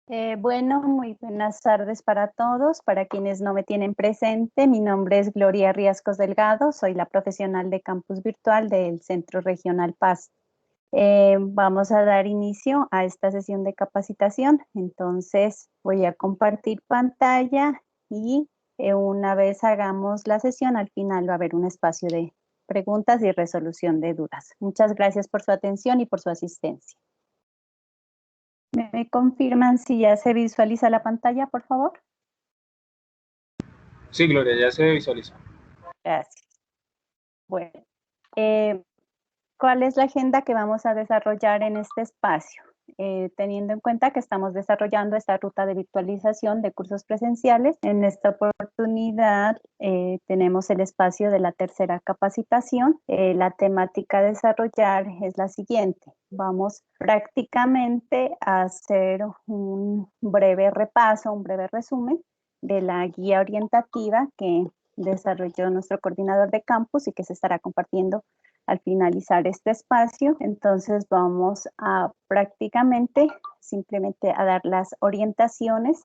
Bueno, muy buenas tardes para todos. Para quienes no me tienen presente, mi nombre es Gloria Riascos Delgado, soy la profesional de Campus Virtual del Centro Regional Paz. Vamos a dar inicio a esta sesión de capacitación. Entonces, voy a compartir pantalla y una vez hagamos la sesión, al final va a haber un espacio de preguntas y resolución de dudas. Muchas gracias por su atención y por su asistencia. ¿Me confirman si ya se visualiza la pantalla, por favor? Sí, Gloria, ya se visualizó. Gracias. Bueno, eh, ¿cuál es la agenda que vamos a desarrollar en este espacio? Teniendo en cuenta que estamos desarrollando esta ruta de virtualización de cursos presenciales, en esta oportunidad tenemos el espacio de la tercera capacitación. La temática a desarrollar es la siguiente. Vamos prácticamente a hacer un breve repaso, un breve resumen de la guía orientativa que desarrolló nuestro coordinador de campus y que se estará compartiendo al finalizar este espacio. Entonces vamos a prácticamente simplemente a dar las orientaciones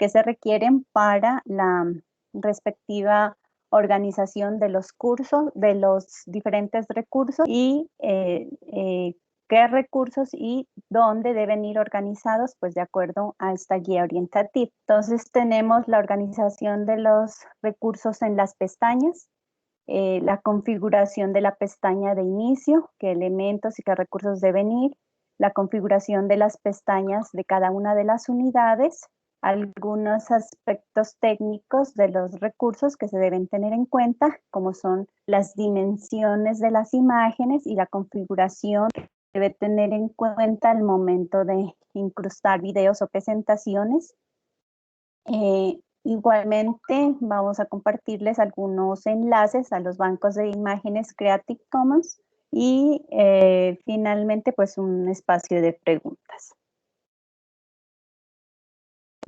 que se requieren para la respectiva organización de los cursos, de los diferentes recursos y qué recursos y dónde deben ir organizados, pues de acuerdo a esta guía orientativa. Entonces tenemos la organización de los recursos en las pestañas, la configuración de la pestaña de inicio, qué elementos y qué recursos deben ir, la configuración de las pestañas de cada una de las unidades, algunos aspectos técnicos de los recursos que se deben tener en cuenta, como son las dimensiones de las imágenes y la configuración que debe tener en cuenta al momento de incrustar videos o presentaciones. Igualmente vamos a compartirles algunos enlaces a los bancos de imágenes Creative Commons y finalmente pues un espacio de preguntas.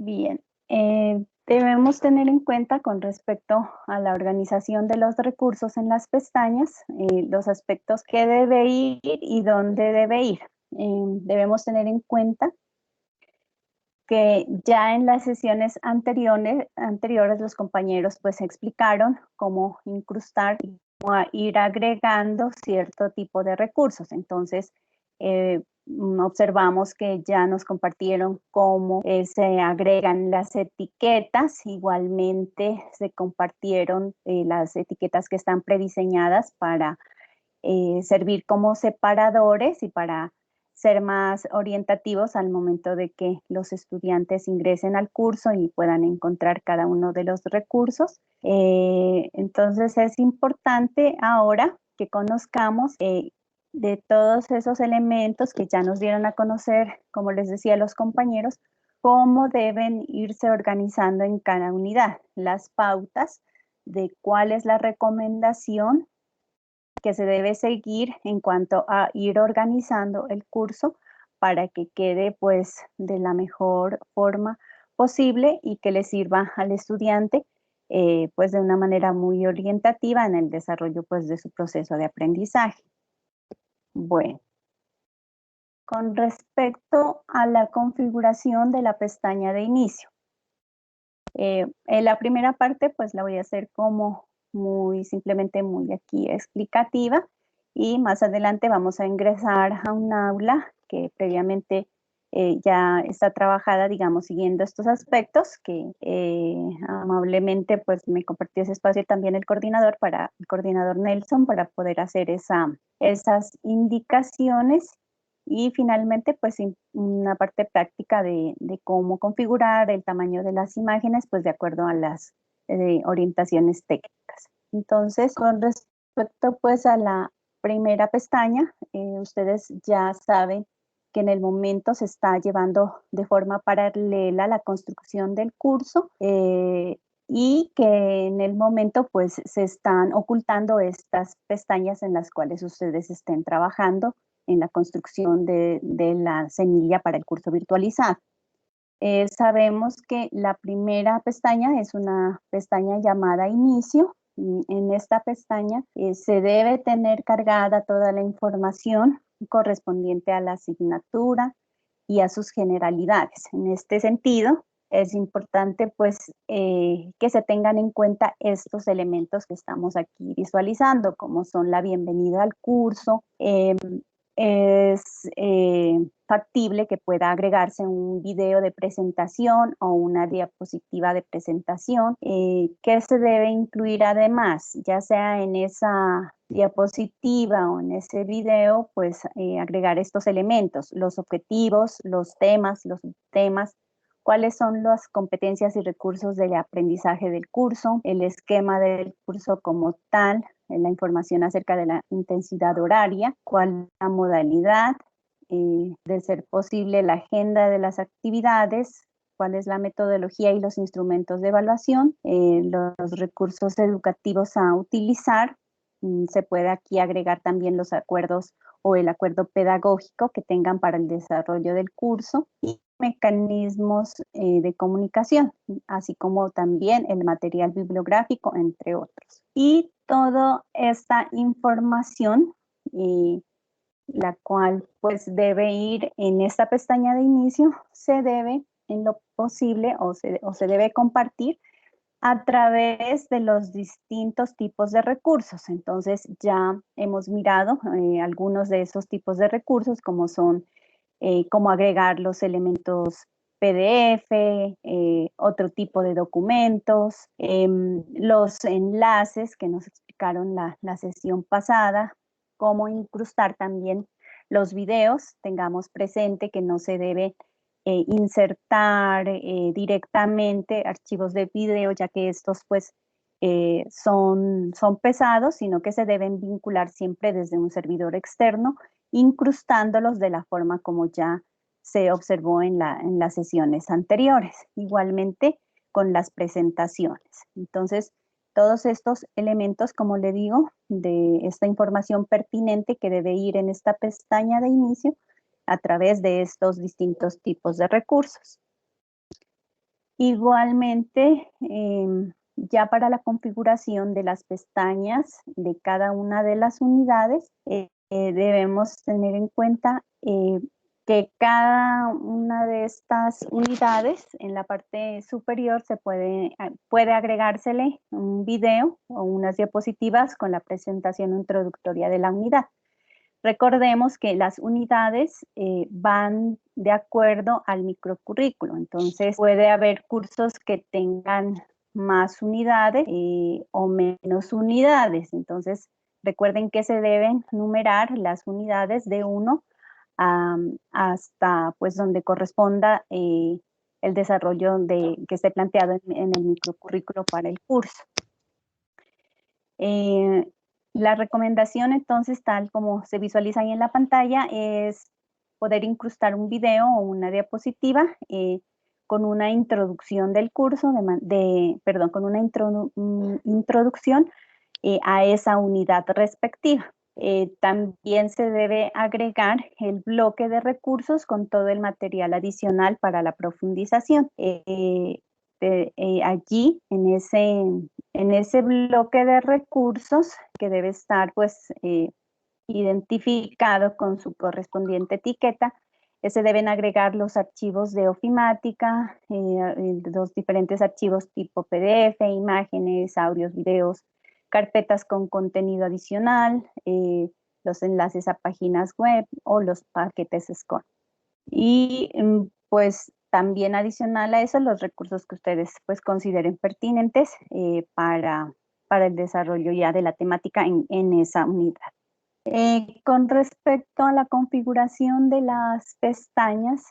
Bien, debemos tener en cuenta con respecto a la organización de los recursos en las pestañas, los aspectos que debe ir y dónde debe ir. Debemos tener en cuenta que ya en las sesiones anteriores los compañeros pues explicaron cómo incrustar y cómo ir agregando cierto tipo de recursos. Entonces, observamos que ya nos compartieron cómo se agregan las etiquetas, igualmente se compartieron las etiquetas que están prediseñadas para servir como separadores y para ser más orientativos al momento de que los estudiantes ingresen al curso y puedan encontrar cada uno de los recursos. Entonces es importante ahora que conozcamos de todos esos elementos que ya nos dieron a conocer, como les decía los compañeros, cómo deben irse organizando en cada unidad, las pautas de cuál es la recomendación que se debe seguir en cuanto a ir organizando el curso para que quede pues de la mejor forma posible y que le sirva al estudiante pues de una manera muy orientativa en el desarrollo pues de su proceso de aprendizaje. Bueno, con respecto a la configuración de la pestaña de inicio. En la primera parte pues la voy a hacer como muy simplemente muy aquí explicativa y más adelante vamos a ingresar a un aula que previamente ya está trabajada, digamos, siguiendo estos aspectos que amablemente pues me compartió ese espacio también el coordinador Nelson para poder hacer esas indicaciones y finalmente, pues una parte práctica de cómo configurar el tamaño de las imágenes, pues de acuerdo a las orientaciones técnicas. Entonces, con respecto pues a la primera pestaña, ustedes ya saben que en el momento se está llevando de forma paralela la construcción del curso y que en el momento pues se están ocultando estas pestañas en las cuales ustedes estén trabajando en la construcción de la semilla para el curso virtualizado. Sabemos que la primera pestaña es una pestaña llamada inicio. En esta pestaña se debe tener cargada toda la información correspondiente a la asignatura, y a sus generalidades. En este sentido, es importante pues que se tengan en cuenta estos elementos que estamos aquí visualizando, como son la bienvenida al curso. Es factible que pueda agregarse un video de presentación o una diapositiva de presentación que se debe incluir además, ya sea en esa diapositiva o en ese video, pues agregar estos elementos, los objetivos, los temas, los temas, cuáles son las competencias y recursos del aprendizaje del curso, el esquema del curso como tal, la información acerca de la intensidad horaria, cuál es la modalidad, de ser posible la agenda de las actividades, cuál es la metodología y los instrumentos de evaluación, los recursos educativos a utilizar. Se puede aquí agregar también los acuerdos o el acuerdo pedagógico que tengan para el desarrollo del curso y mecanismos de comunicación, así como también el material bibliográfico, entre otros. Y toda esta información, la cual pues debe ir en esta pestaña de inicio, se debe en lo posible o se debe compartir a través de los distintos tipos de recursos. Entonces ya hemos mirado algunos de esos tipos de recursos, como son cómo agregar los elementos PDF, otro tipo de documentos, los enlaces que nos explicaron la sesión pasada, cómo incrustar también los videos. Tengamos presente que no se debe insertar directamente archivos de video, ya que estos pues son pesados, sino que se deben vincular siempre desde un servidor externo, incrustándolos de la forma como ya se observó en las sesiones anteriores. Igualmente con las presentaciones. Entonces, todos estos elementos, como le digo, de esta información pertinente que debe ir en esta pestaña de inicio a través de estos distintos tipos de recursos. Igualmente, ya para la configuración de las pestañas de cada una de las unidades, debemos tener en cuenta que cada una de estas unidades en la parte superior se puede agregársele un video o unas diapositivas con la presentación introductoria de la unidad. Recordemos que las unidades van de acuerdo al microcurrículo, entonces puede haber cursos que tengan más unidades o menos unidades. Entonces recuerden que se deben numerar las unidades de 1 hasta pues donde corresponda el desarrollo que esté planteado en el microcurrículo para el curso. La recomendación entonces, tal como se visualiza ahí en la pantalla, es poder incrustar un video o una diapositiva con una introducción del curso, con una introducción a esa unidad respectiva. También se debe agregar el bloque de recursos con todo el material adicional para la profundización. Allí, en ese bloque de recursos que debe estar pues identificado con su correspondiente etiqueta, se deben agregar los archivos de ofimática, los diferentes archivos tipo PDF, imágenes, audios, videos, carpetas con contenido adicional, los enlaces a páginas web o los paquetes SCORM. Y pues también adicional a eso, los recursos que ustedes pues consideren pertinentes para el desarrollo ya de la temática en esa unidad. Con respecto a la configuración de las pestañas,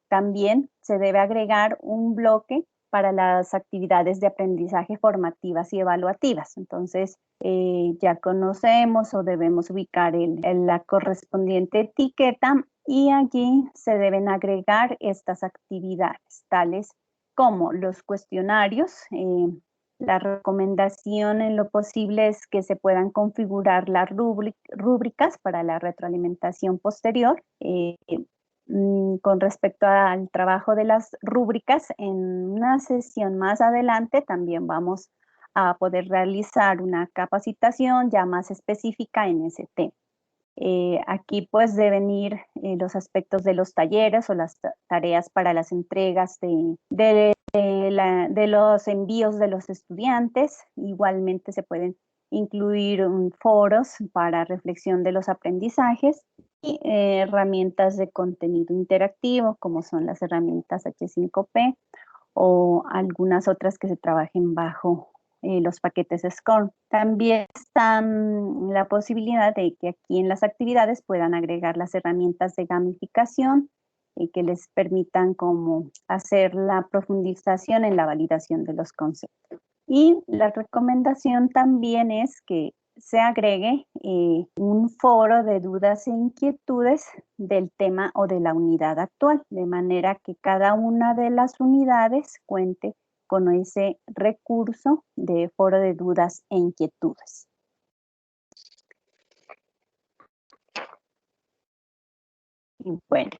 también se debe agregar un bloque para las actividades de aprendizaje formativas y evaluativas. Entonces, ya conocemos o debemos ubicar la correspondiente etiqueta y allí se deben agregar estas actividades, tales como los cuestionarios. La recomendación en lo posible es que se puedan configurar las rúbricas para la retroalimentación posterior. Con respecto al trabajo de las rúbricas, en una sesión más adelante también vamos a poder realizar una capacitación ya más específica en ese tema. Aquí pues deben ir los aspectos de los talleres o las tareas para las entregas de los envíos de los estudiantes. Igualmente se pueden incluir foros para reflexión de los aprendizajes y herramientas de contenido interactivo como son las herramientas H5P o algunas otras que se trabajen bajo los paquetes SCORM. También está la posibilidad de que aquí en las actividades puedan agregar las herramientas de gamificación que les permitan como hacer la profundización en la validación de los conceptos. Y la recomendación también es que se agregue un foro de dudas e inquietudes del tema o de la unidad actual, de manera que cada una de las unidades cuente con ese recurso de foro de dudas e inquietudes. Y bueno,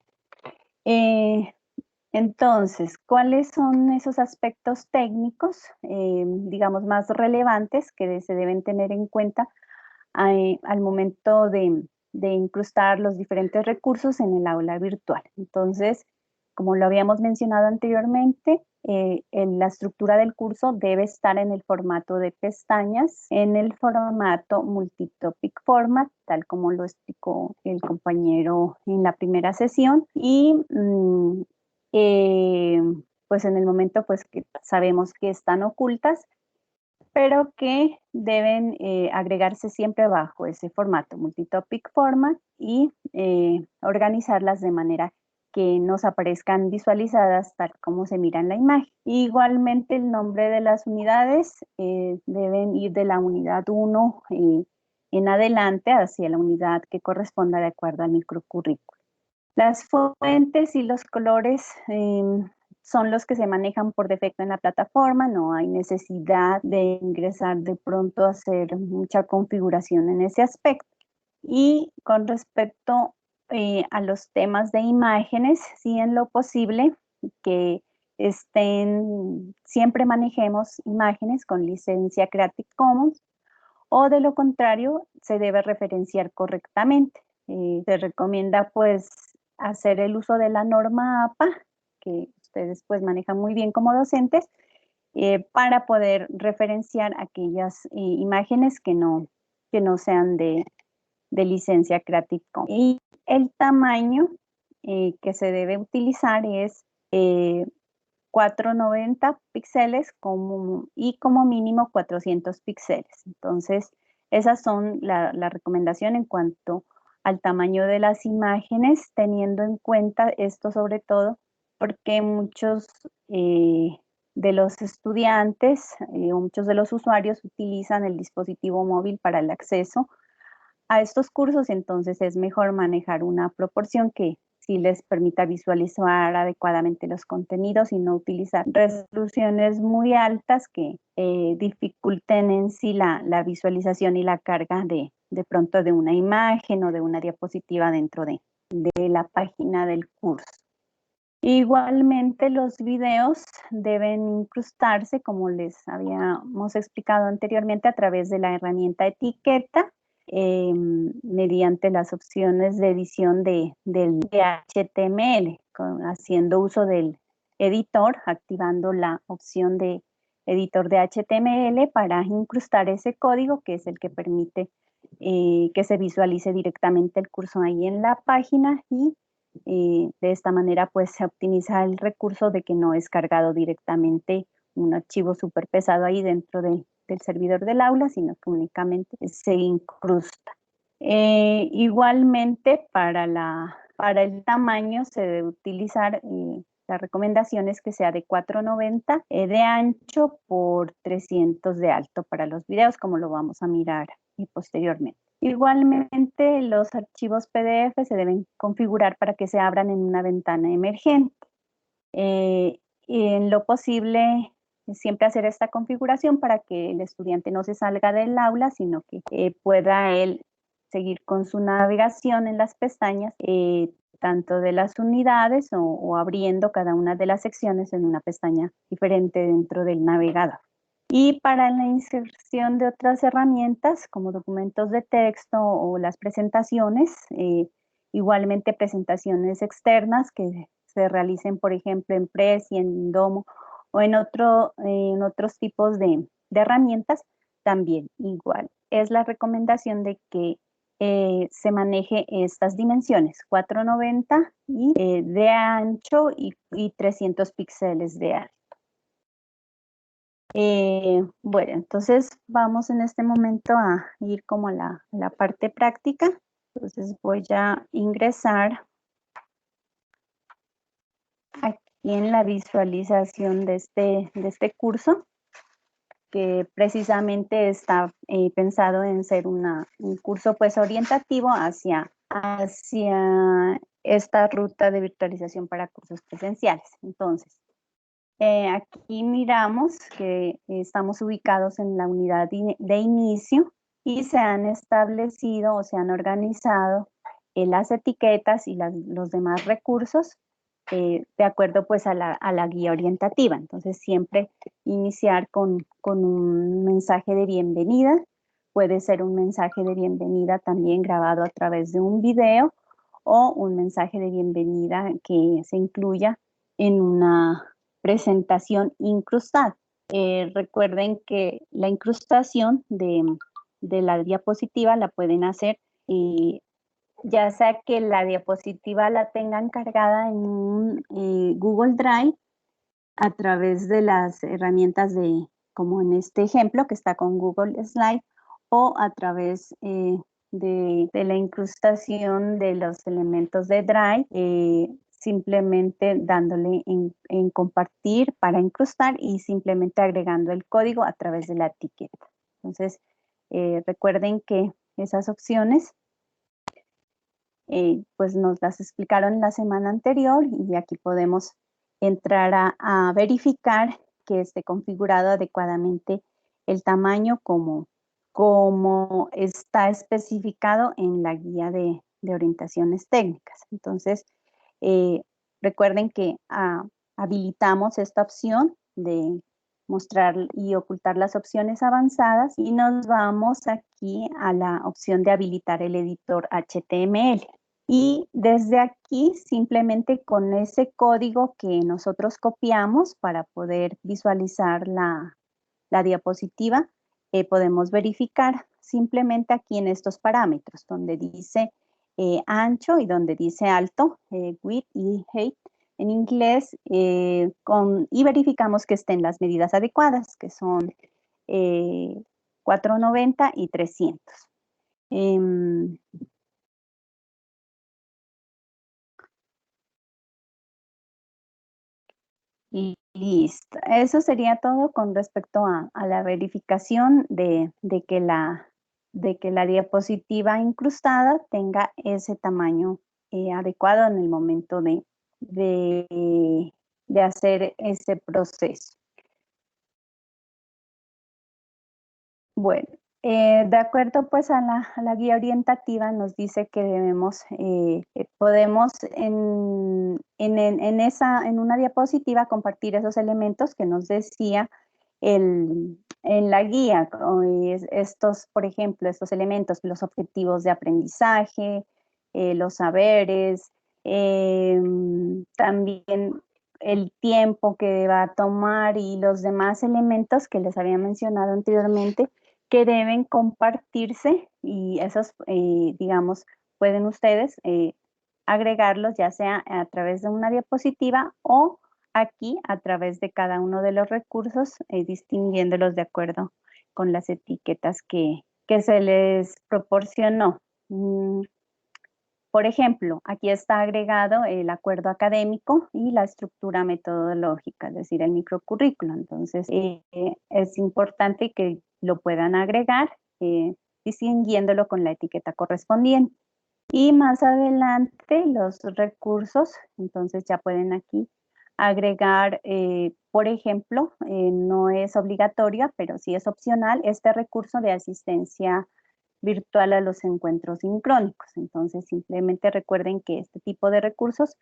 entonces, ¿cuáles son esos aspectos técnicos, digamos, más relevantes que se deben tener en cuenta al momento de incrustar los diferentes recursos en el aula virtual? Entonces, como lo habíamos mencionado anteriormente, la estructura del curso debe estar en el formato de pestañas, en el formato multitopic format, tal como lo explicó el compañero en la primera sesión, y pues en el momento pues que sabemos que están ocultas, pero que deben agregarse siempre bajo ese formato multitopic format y organizarlas de manera que nos aparezcan visualizadas tal como se mira en la imagen. Igualmente el nombre de las unidades deben ir de la unidad 1 en adelante hacia la unidad que corresponda de acuerdo al microcurrículo. Las fuentes y los colores son los que se manejan por defecto en la plataforma, no hay necesidad de ingresar de pronto a hacer mucha configuración en ese aspecto. Y con respecto a los temas de imágenes, sí en lo posible que siempre manejemos imágenes con licencia Creative Commons, o de lo contrario se debe referenciar correctamente. Se recomienda pues hacer el uso de la norma APA, que ustedes pues manejan muy bien como docentes, para poder referenciar aquellas imágenes que no sean de licencia Creative Commons. Y el tamaño que se debe utilizar es 490 píxeles y como mínimo 400 píxeles. Entonces, esas son la recomendación en cuanto al tamaño de las imágenes, teniendo en cuenta esto sobre todo porque muchos de los estudiantes o muchos de los usuarios utilizan el dispositivo móvil para el acceso a estos cursos, entonces es mejor manejar una proporción que sí les permita visualizar adecuadamente los contenidos y no utilizar resoluciones muy altas que dificulten en sí la visualización y la carga de pronto de una imagen o de una diapositiva dentro de la página del curso. Igualmente los videos deben incrustarse, como les habíamos explicado anteriormente, a través de la herramienta etiqueta, mediante las opciones de edición del HTML, haciendo uso del editor, activando la opción de editor de HTML para incrustar ese código que es el que permite que se visualice directamente el curso ahí en la página y de esta manera pues se optimiza el recurso de que no es cargado directamente un archivo súper pesado ahí dentro del servidor del aula, sino que únicamente se incrusta. Igualmente para el tamaño se debe utilizar la recomendación es que sea de 490 de ancho por 300 de alto para los videos, como lo vamos a mirar posteriormente. Igualmente, los archivos PDF se deben configurar para que se abran en una ventana emergente. Y en lo posible, siempre hacer esta configuración para que el estudiante no se salga del aula, sino que pueda él seguir con su navegación en las pestañas, tanto de las unidades o abriendo cada una de las secciones en una pestaña diferente dentro del navegador. Y para la inserción de otras herramientas como documentos de texto o las presentaciones, igualmente presentaciones externas que se realicen, por ejemplo, en Prezi, en Domo o en otros tipos de herramientas, también igual. Es la recomendación de que se maneje estas dimensiones, 490 de ancho y 300 píxeles de alto. Bueno, entonces vamos en este momento a ir como a la parte práctica. Entonces voy a ingresar aquí en la visualización de este curso, que precisamente está pensado en ser un curso pues orientativo hacia esta ruta de virtualización para cursos presenciales. Entonces, aquí miramos que estamos ubicados en la unidad de inicio y se han establecido o se han organizado las etiquetas y los demás recursos de acuerdo pues a la guía orientativa. Entonces siempre iniciar con un mensaje de bienvenida. Puede ser un mensaje de bienvenida también grabado a través de un video o un mensaje de bienvenida que se incluya en una presentación incrustada. Recuerden que la incrustación de la diapositiva la pueden hacer ya sea que la diapositiva la tengan cargada en un Google Drive a través de las herramientas como en este ejemplo que está con Google Slide, o a través de la incrustación de los elementos de Drive, simplemente dándole en compartir para incrustar y simplemente agregando el código a través de la etiqueta. Entonces, recuerden que esas opciones pues nos las explicaron la semana anterior y aquí podemos entrar a verificar que esté configurado adecuadamente el tamaño como está especificado en la guía de orientaciones técnicas. Entonces, eh, recuerden que habilitamos esta opción de mostrar y ocultar las opciones avanzadas y nos vamos aquí a la opción de habilitar el editor HTML. Y desde aquí, simplemente con ese código que nosotros copiamos para poder visualizar la diapositiva, podemos verificar simplemente aquí en estos parámetros, donde dice ancho y donde dice alto, width y height en inglés, y verificamos que estén las medidas adecuadas, que son 490 y 300. Y listo. Eso sería todo con respecto a la verificación de que la diapositiva incrustada tenga ese tamaño adecuado en el momento de, de hacer ese proceso. Bueno, de acuerdo pues a la guía orientativa nos dice que podemos en una diapositiva compartir esos elementos que nos decía en la guía. Estos, por ejemplo, estos elementos, los objetivos de aprendizaje, los saberes, también el tiempo que va a tomar y los demás elementos que les había mencionado anteriormente que deben compartirse, y esos, digamos, pueden ustedes agregarlos ya sea a través de una diapositiva o aquí a través de cada uno de los recursos, distinguiéndolos de acuerdo con las etiquetas que se les proporcionó. Por ejemplo, aquí está agregado el acuerdo académico y la estructura metodológica, es decir, el microcurrículo. Entonces, es importante que lo puedan agregar, distinguiéndolo con la etiqueta correspondiente. Y más adelante, los recursos, entonces ya pueden aquí agregar, por ejemplo, no es obligatoria, pero sí es opcional, este recurso de asistencia virtual a los encuentros sincrónicos. Entonces, simplemente recuerden que este tipo de recursos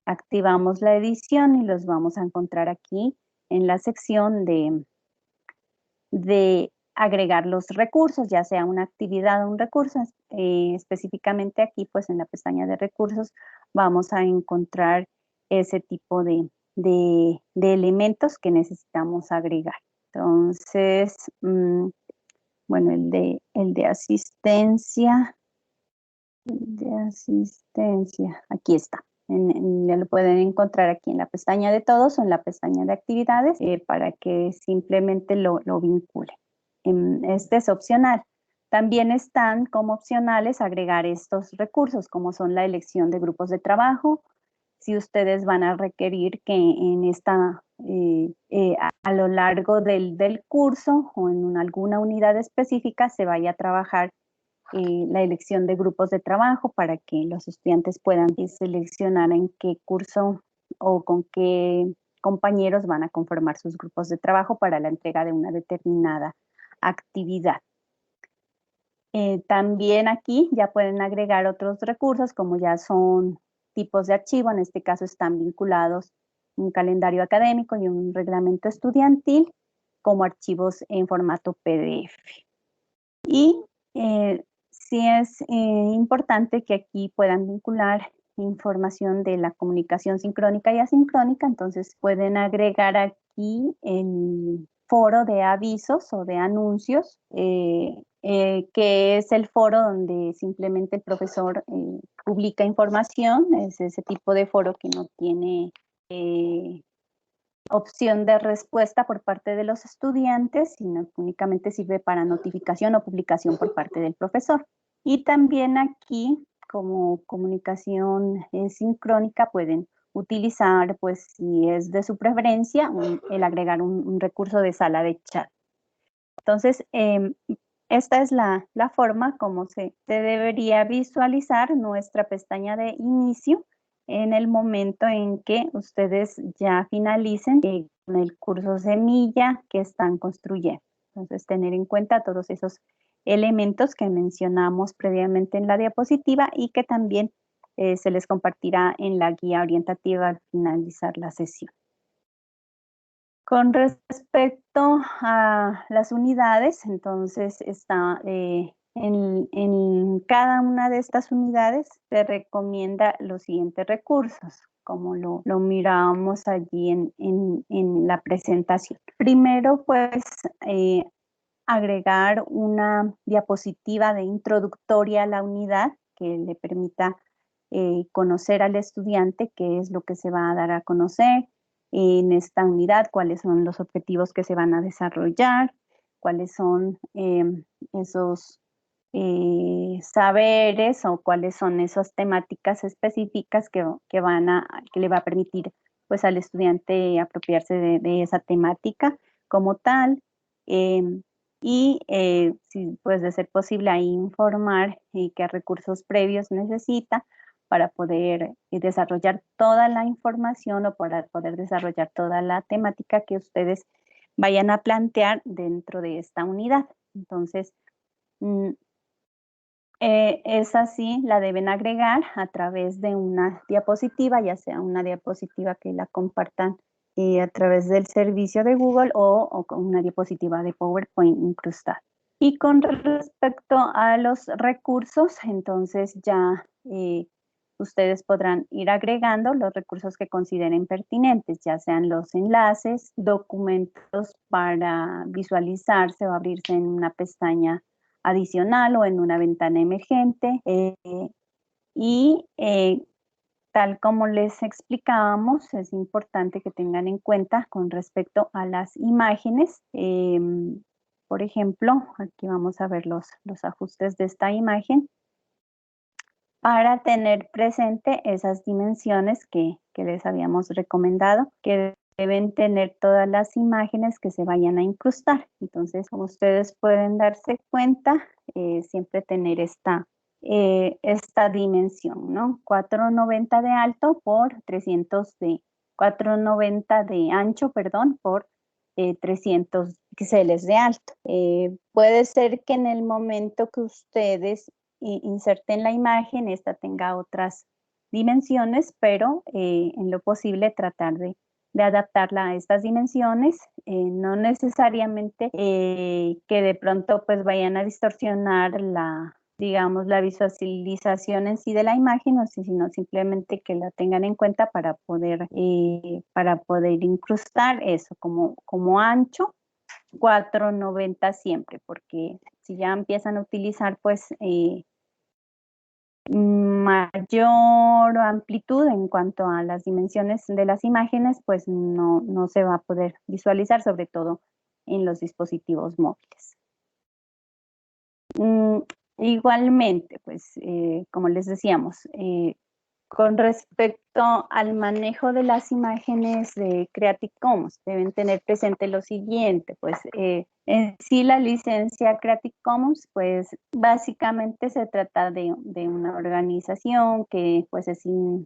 activamos la edición y los vamos a encontrar aquí en la sección de agregar los recursos, ya sea una actividad o un recurso. Específicamente aquí, pues en la pestaña de recursos, vamos a encontrar ese tipo de elementos que necesitamos agregar. Entonces, bueno, el de asistencia, aquí está. Ya lo pueden encontrar aquí en la pestaña de todos o en la pestaña de actividades para que simplemente lo vinculen. Este es opcional. También están como opcionales agregar estos recursos, como son la elección de grupos de trabajo. Si ustedes van a requerir que en esta, a lo largo del curso o en alguna unidad específica se vaya a trabajar la elección de grupos de trabajo para que los estudiantes puedan seleccionar en qué curso o con qué compañeros van a conformar sus grupos de trabajo para la entrega de una determinada actividad. También aquí ya pueden agregar otros recursos como ya son tipos de archivo, en este caso están vinculados un calendario académico y un reglamento estudiantil como archivos en formato PDF. Y sí es importante que aquí puedan vincular información de la comunicación sincrónica y asincrónica, entonces pueden agregar aquí el foro de avisos o de anuncios, que es el foro donde simplemente el profesor publica información, es ese tipo de foro que no tiene opción de respuesta por parte de los estudiantes, sino que únicamente sirve para notificación o publicación por parte del profesor. Y también aquí, como comunicación sincrónica, pueden utilizar, pues si es de su preferencia, el agregar un recurso de sala de chat. Entonces, esta es la forma como se debería visualizar nuestra pestaña de inicio en el momento en que ustedes ya finalicen con el curso semilla que están construyendo. Entonces, tener en cuenta todos esos elementos que mencionamos previamente en la diapositiva y que también se les compartirá en la guía orientativa al finalizar la sesión. Con respecto a las unidades, entonces está en cada una de estas unidades se recomienda los siguientes recursos, como lo mirábamos allí en la presentación. Primero, pues, agregar una diapositiva de introductoria a la unidad que le permita conocer al estudiante qué es lo que se va a dar a conocer en esta unidad, cuáles son los objetivos que se van a desarrollar, cuáles son esos saberes o cuáles son esas temáticas específicas que le va a permitir pues al estudiante apropiarse de esa temática como tal. Y si pues de ser posible ahí informar qué recursos previos necesita para poder desarrollar toda la información o para poder desarrollar toda la temática que ustedes vayan a plantear dentro de esta unidad. Entonces, esa sí la deben agregar a través de una diapositiva, ya sea una diapositiva que la compartan a través del servicio de Google o con una diapositiva de PowerPoint incrustada. Y con respecto a los recursos, entonces ya ustedes podrán ir agregando los recursos que consideren pertinentes, ya sean los enlaces, documentos para visualizarse o abrirse en una pestaña adicional o en una ventana emergente. Tal como les explicábamos, es importante que tengan en cuenta con respecto a las imágenes. Por ejemplo, aquí vamos a ver los ajustes de esta imagen para tener presente esas dimensiones que les habíamos recomendado, que deben tener todas las imágenes que se vayan a incrustar. Entonces, como ustedes pueden darse cuenta, siempre tener esta dimensión, ¿no? 490 de alto por 490 de ancho, perdón, por 300 píxeles de alto. Puede ser que en el momento que ustedes inserten la imagen, esta tenga otras dimensiones, pero en lo posible tratar de de adaptarla a estas dimensiones, no necesariamente que de pronto pues vayan a distorsionar digamos, la visualización en sí de la imagen, sino simplemente que la tengan en cuenta para poder incrustar eso como ancho, 490 siempre, porque si ya empiezan a utilizar pues mayor amplitud en cuanto a las dimensiones de las imágenes, pues no se va a poder visualizar, sobre todo en los dispositivos móviles. Igualmente, pues como les decíamos, con respecto al manejo de las imágenes de Creative Commons, deben tener presente lo siguiente, pues en sí la licencia Creative Commons, pues básicamente se trata de una organización que pues es sin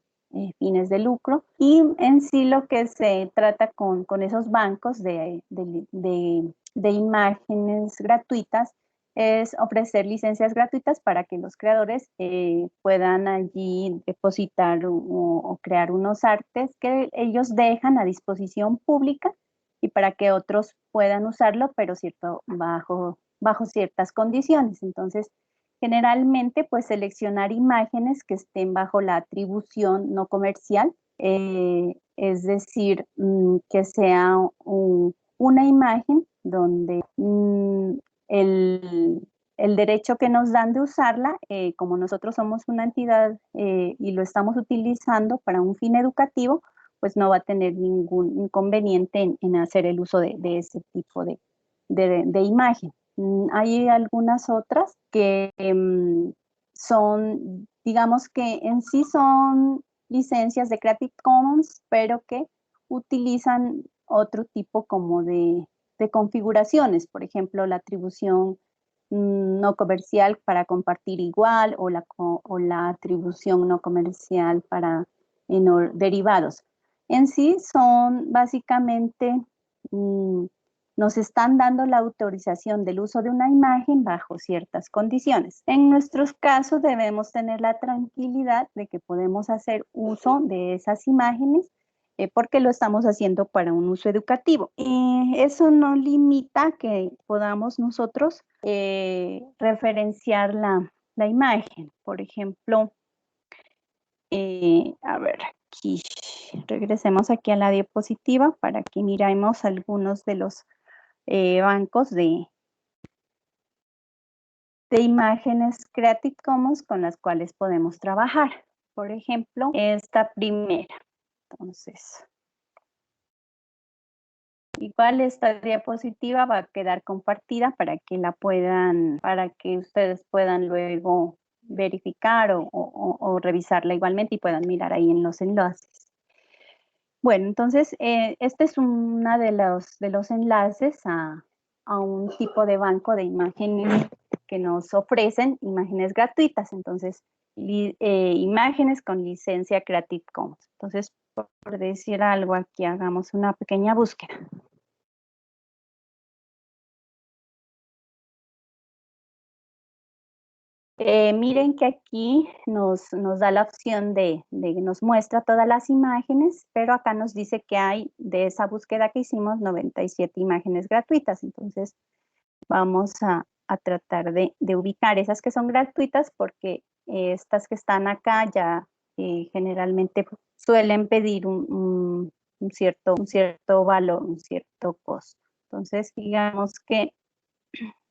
fines de lucro, y en sí lo que se trata con esos bancos de imágenes gratuitas es ofrecer licencias gratuitas para que los creadores puedan allí depositar o crear unos artes que ellos dejan a disposición pública y para que otros puedan usarlo, pero bajo ciertas condiciones. Entonces, generalmente, pues seleccionar imágenes que estén bajo la atribución no comercial, es decir, que sea una imagen donde el derecho que nos dan de usarla, como nosotros somos una entidad y lo estamos utilizando para un fin educativo, pues no va a tener ningún inconveniente en hacer el uso de ese tipo de imagen. Hay algunas otras que son, digamos que en sí son licencias de Creative Commons, pero que utilizan otro tipo como de configuraciones, por ejemplo, la atribución no comercial para compartir igual o la atribución no comercial para derivados. En sí son básicamente, nos están dando la autorización del uso de una imagen bajo ciertas condiciones. En nuestros casos debemos tener la tranquilidad de que podemos hacer uso de esas imágenes porque lo estamos haciendo para un uso educativo. Eso no limita que podamos nosotros referenciar la imagen. Por ejemplo, a ver, aquí, regresemos aquí a la diapositiva para que miremos algunos de los bancos de imágenes Creative Commons con las cuales podemos trabajar. Por ejemplo, esta primera. Entonces, igual esta diapositiva va a quedar compartida para que ustedes puedan luego verificar o revisarla igualmente y puedan mirar ahí en los enlaces. Bueno, entonces este es uno de los enlaces a un tipo de banco de imágenes que nos ofrecen imágenes gratuitas. Entonces, imágenes con licencia Creative Commons. Entonces, por decir algo aquí, hagamos una pequeña búsqueda. Miren que aquí nos da la opción nos muestra todas las imágenes, pero acá nos dice que hay de esa búsqueda que hicimos 97 imágenes gratuitas. Entonces vamos a tratar de ubicar esas que son gratuitas porque estas que están acá ya generalmente suelen pedir un cierto valor, un cierto costo. Entonces digamos que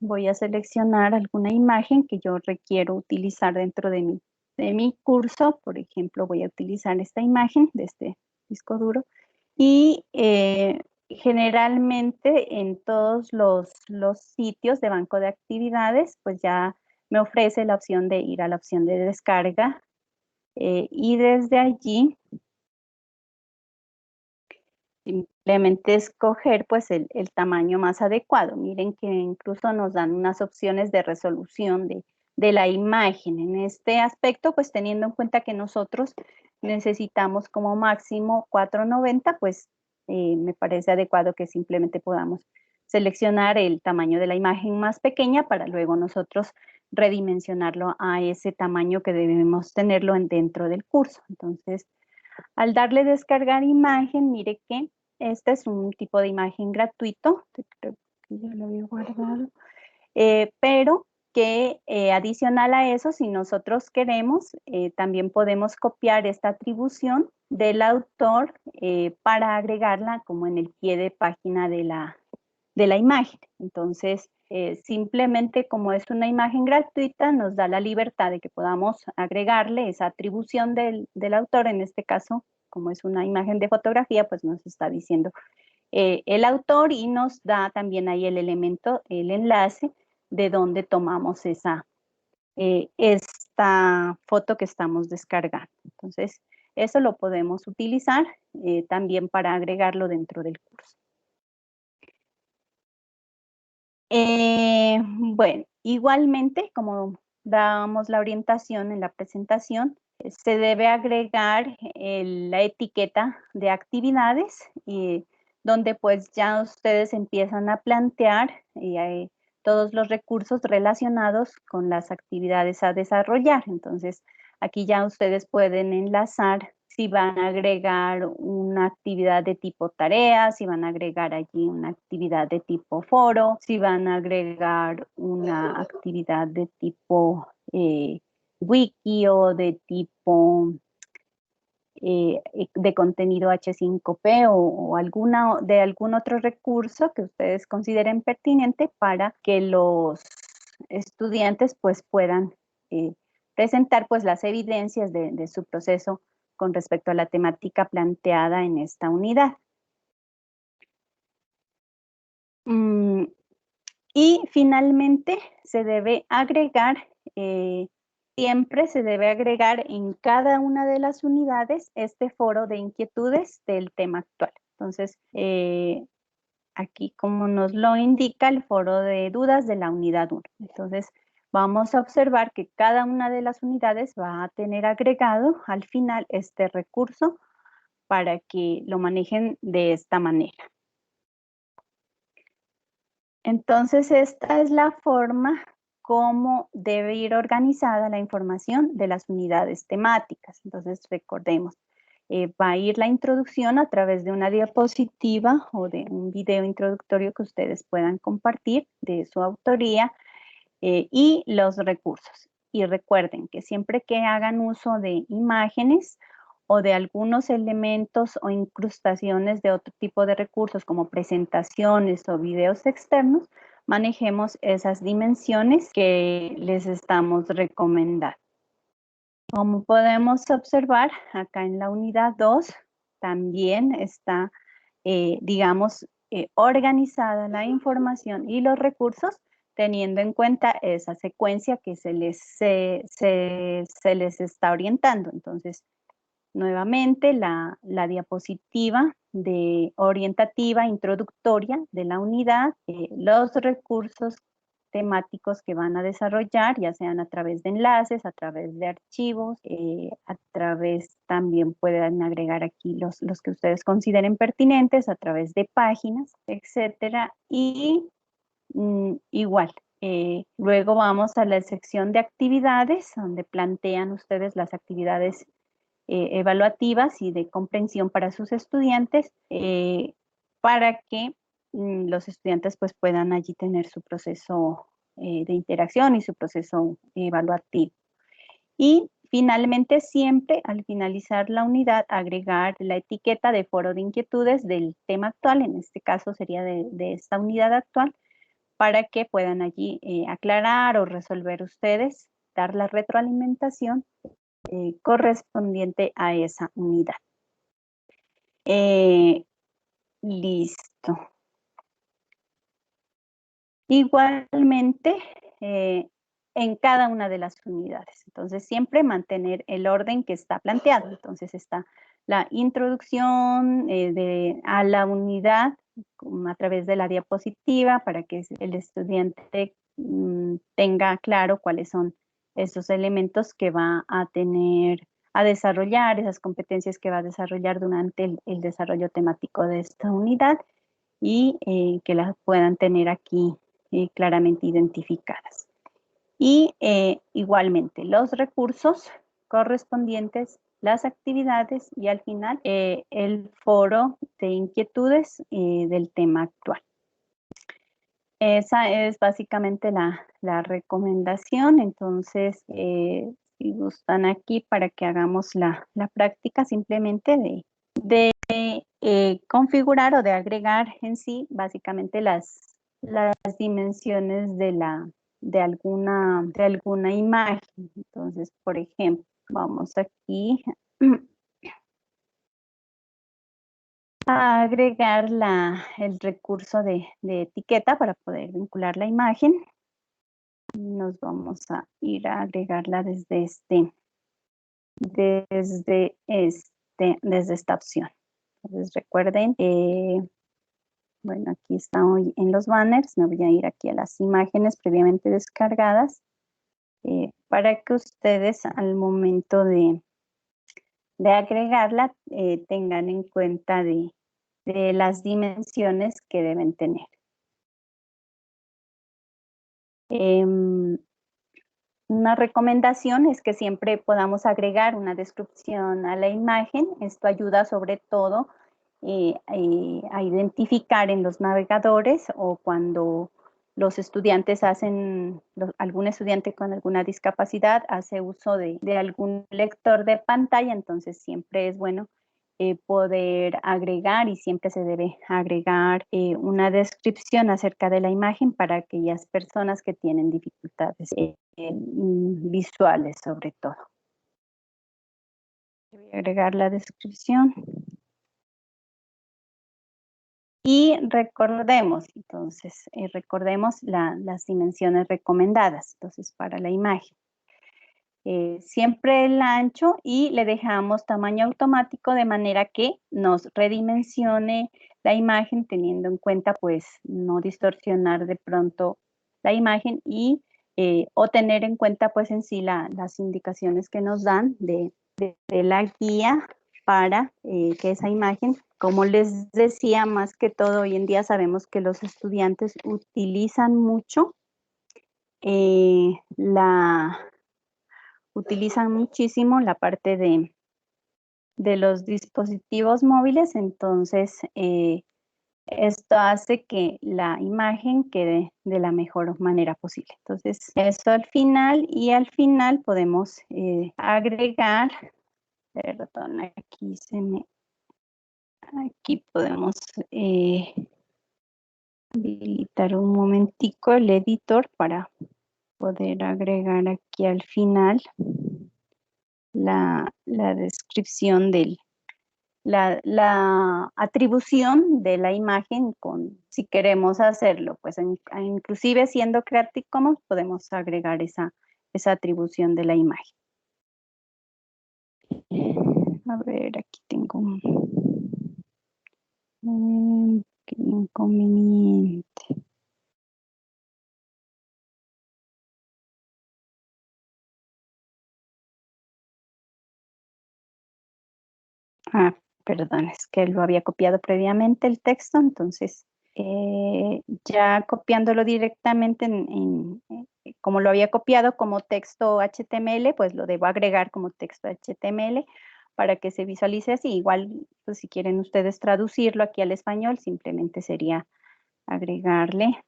voy a seleccionar alguna imagen que yo requiero utilizar dentro de mi curso. Por ejemplo, voy a utilizar esta imagen de este disco duro y generalmente en todos los sitios de banco de actividades, pues ya me ofrece la opción de ir a la opción de descarga y desde allí simplemente escoger pues el tamaño más adecuado. Miren que incluso nos dan unas opciones de resolución de la imagen. En este aspecto, pues teniendo en cuenta que nosotros necesitamos como máximo 490, pues me parece adecuado que simplemente podamos seleccionar el tamaño de la imagen más pequeña para luego nosotros redimensionarlo a ese tamaño que debemos tenerlo dentro del curso. Entonces, al darle descargar imagen, mire que este es un tipo de imagen gratuito, creo que ya lo había guardado, pero que adicional a eso, si nosotros queremos, también podemos copiar esta atribución del autor para agregarla como en el pie de página de la imagen. Entonces, simplemente como es una imagen gratuita, nos da la libertad de que podamos agregarle esa atribución del autor. En este caso, como es una imagen de fotografía, pues nos está diciendo el autor y nos da también ahí el elemento, el enlace de donde tomamos esta foto que estamos descargando. Entonces, eso lo podemos utilizar también para agregarlo dentro del curso. Bueno, igualmente, como dábamos la orientación en la presentación, se debe agregar la etiqueta de actividades, donde pues ya ustedes empiezan a plantear todos los recursos relacionados con las actividades a desarrollar. Entonces, aquí ya ustedes pueden enlazar si van a agregar una actividad de tipo tarea, si van a agregar allí una actividad de tipo foro, si van a agregar una actividad de tipo wiki o de tipo de contenido H5P o de algún otro recurso que ustedes consideren pertinente para que los estudiantes pues puedan presentar pues las evidencias de su proceso con respecto a la temática planteada en esta unidad. Y finalmente se debe agregar, siempre se debe agregar en cada una de las unidades este foro de inquietudes del tema actual. Entonces, aquí como nos lo indica el foro de dudas de la unidad 1. Entonces, vamos a observar que cada una de las unidades va a tener agregado al final este recurso para que lo manejen de esta manera. Entonces, esta es la forma como debe ir organizada la información de las unidades temáticas. Entonces, recordemos, va a ir la introducción a través de una diapositiva o de un video introductorio que ustedes puedan compartir de su autoría y los recursos. Y recuerden que siempre que hagan uso de imágenes o de algunos elementos o incrustaciones de otro tipo de recursos como presentaciones o videos externos, manejemos esas dimensiones que les estamos recomendando. Como podemos observar, acá en la unidad 2 también está, digamos, organizada la información y los recursos teniendo en cuenta esa secuencia que se les está orientando. Entonces, nuevamente la diapositiva de orientativa introductoria de la unidad, los recursos temáticos que van a desarrollar, ya sean a través de enlaces, a través de archivos, a través también pueden agregar aquí los que ustedes consideren pertinentes, a través de páginas, etcétera. Y igual, luego vamos a la sección de actividades, donde plantean ustedes las actividades evaluativas y de comprensión para sus estudiantes, para que los estudiantes pues puedan allí tener su proceso de interacción y su proceso evaluativo. Y finalmente siempre al finalizar la unidad agregar la etiqueta de foro de inquietudes del tema actual, en este caso sería de esta unidad actual, para que puedan allí aclarar o resolver ustedes, dar la retroalimentación correspondiente a esa unidad. Listo. Igualmente, en cada una de las unidades. Entonces, siempre mantener el orden que está planteado. Entonces, está la introducción a la unidad a través de la diapositiva para que el estudiante tenga claro cuáles son esos elementos que va a tener a desarrollar, esas competencias que va a desarrollar durante el desarrollo temático de esta unidad y que las puedan tener aquí claramente identificadas. Y igualmente los recursos correspondientes las actividades y al final el foro de inquietudes del tema actual. Esa es básicamente la recomendación. Entonces, si gustan aquí para que hagamos la práctica simplemente de configurar o de agregar en sí básicamente las dimensiones de alguna imagen. Entonces, por ejemplo, vamos aquí a agregar el recurso de etiqueta para poder vincular la imagen. Nos vamos a ir a agregarla desde esta opción. Entonces recuerden, bueno, aquí está hoy en los banners. Me voy a ir aquí a las imágenes previamente descargadas para que ustedes al momento de agregarla tengan en cuenta de las dimensiones que deben tener. Una recomendación es que siempre podamos agregar una descripción a la imagen. Esto ayuda sobre todo a identificar en los navegadores o cuando los estudiantes algún estudiante con alguna discapacidad hace uso de algún lector de pantalla, entonces siempre es bueno poder agregar y siempre se debe agregar una descripción acerca de la imagen para aquellas personas que tienen dificultades visuales sobre todo. Voy a agregar la descripción. Y recordemos, entonces, recordemos las dimensiones recomendadas, entonces, para la imagen. Siempre el ancho y le dejamos tamaño automático de manera que nos redimensione la imagen teniendo en cuenta pues no distorsionar de pronto la imagen y o tener en cuenta pues en sí las indicaciones que nos dan de la guía para que esa imagen, como les decía, más que todo hoy en día sabemos que los estudiantes utilizan mucho utilizan muchísimo la parte de los dispositivos móviles, entonces esto hace que la imagen quede de la mejor manera posible. Entonces, eso al final podemos agregar, perdón, aquí podemos habilitar un momentico el editor para poder agregar aquí al final la descripción la atribución de la imagen si queremos hacerlo, pues inclusive siendo Creative Commons podemos agregar esa atribución de la imagen. A ver, aquí tengo un inconveniente. Perdón, es que lo había copiado previamente el texto, entonces ya copiándolo directamente como lo había copiado como texto HTML, pues lo debo agregar como texto HTML para que se visualice así. Igual, pues si quieren ustedes traducirlo aquí al español, simplemente sería agregarle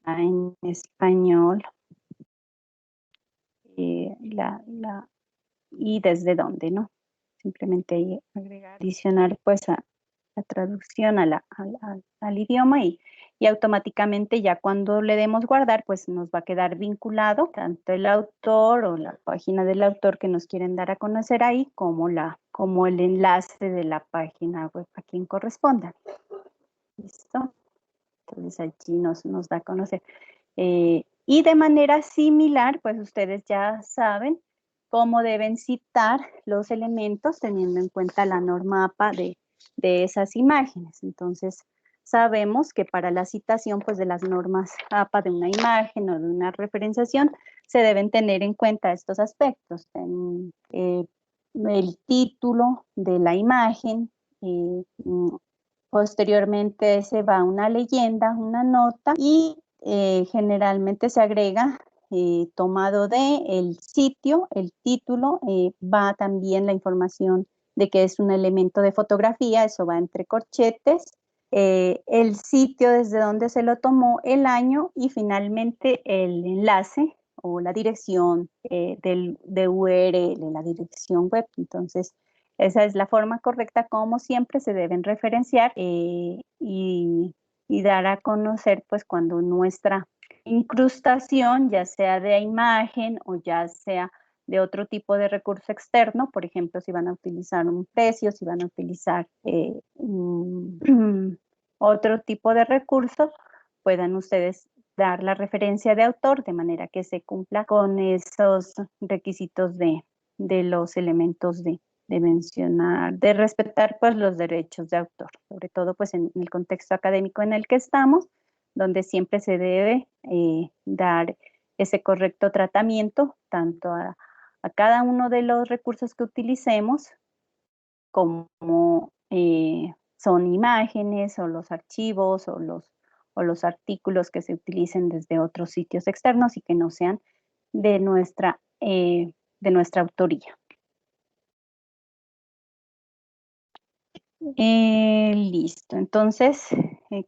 en español y desde dónde, ¿no? Simplemente ahí agregar, adicionar pues a la traducción al idioma y automáticamente ya cuando le demos guardar pues nos va a quedar vinculado tanto el autor o la página del autor que nos quieren dar a conocer ahí como el enlace de la página web a quien corresponda. ¿Listo? Entonces allí nos da a conocer. Y de manera similar, pues ustedes ya saben cómo deben citar los elementos teniendo en cuenta la norma APA de esas imágenes. Entonces, sabemos que para la citación pues, de las normas APA de una imagen o de una referenciación, se deben tener en cuenta estos aspectos. El título de la imagen, posteriormente se va una leyenda, una nota y generalmente se agrega tomado de el sitio, el título, va también la información de que es un elemento de fotografía, eso va entre corchetes, el sitio desde donde se lo tomó, el año y finalmente el enlace o la dirección de URL, la dirección web. Entonces, esa es la forma correcta como siempre se deben referenciar y dar a conocer pues cuando nuestra incrustación, ya sea de imagen o ya sea de otro tipo de recurso externo, por ejemplo, si van a utilizar un precio, si van a utilizar otro tipo de recurso, puedan ustedes dar la referencia de autor de manera que se cumpla con esos requisitos de los elementos de mencionar, de respetar pues los derechos de autor, sobre todo pues en el contexto académico en el que estamos, donde siempre se debe dar ese correcto tratamiento tanto a cada uno de los recursos que utilicemos, como son imágenes o los archivos o los artículos que se utilicen desde otros sitios externos y que no sean de nuestra autoría. Listo, entonces,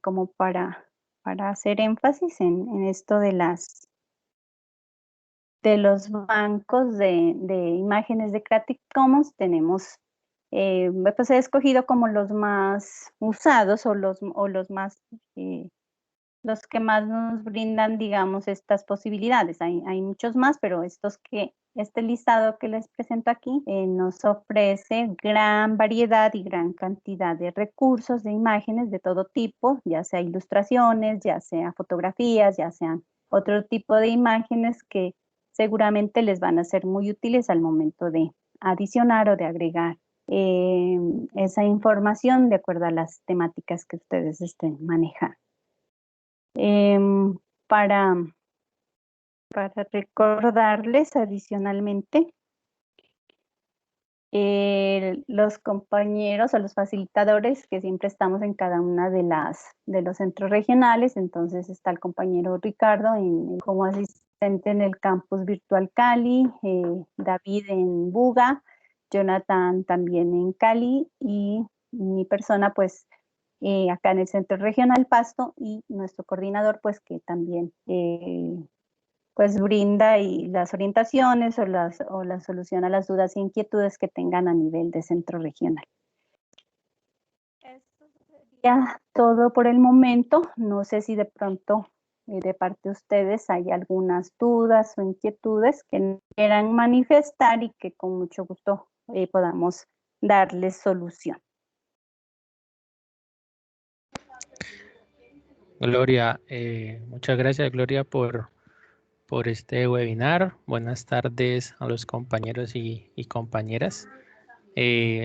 como para hacer énfasis en esto de los bancos de imágenes de Creative Commons, tenemos, pues he escogido como los más usados o los más, los que más nos brindan, digamos, estas posibilidades. Hay muchos más, pero este listado que les presento aquí nos ofrece gran variedad y gran cantidad de recursos de imágenes de todo tipo, ya sea ilustraciones, ya sea fotografías, ya sean otro tipo de imágenes que seguramente les van a ser muy útiles al momento de adicionar o de agregar esa información de acuerdo a las temáticas que ustedes estén manejando. Para recordarles adicionalmente, los compañeros o los facilitadores que siempre estamos en cada una de los centros regionales, entonces está el compañero Ricardo como asistente en el campus virtual Cali, David en Buga, Jonathan también en Cali y mi persona pues acá en el centro regional Pasto y nuestro coordinador pues que también pues brinda y las orientaciones o la solución a las dudas e inquietudes que tengan a nivel de centro regional. Esto sería todo por el momento. No sé si de pronto de parte de ustedes hay algunas dudas o inquietudes que quieran manifestar y que con mucho gusto podamos darles solución. Gloria, muchas gracias Gloria por este webinar. Buenas tardes a los compañeros y compañeras.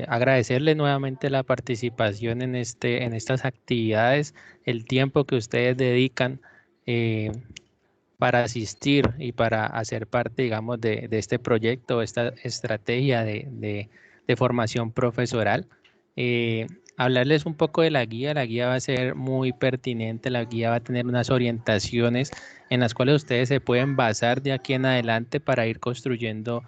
Agradecerles nuevamente la participación en estas actividades, el tiempo que ustedes dedican para asistir y para hacer parte, digamos, de este proyecto, esta estrategia de formación profesoral. Hablarles un poco de la guía va a ser muy pertinente, la guía va a tener unas orientaciones en las cuales ustedes se pueden basar de aquí en adelante para ir construyendo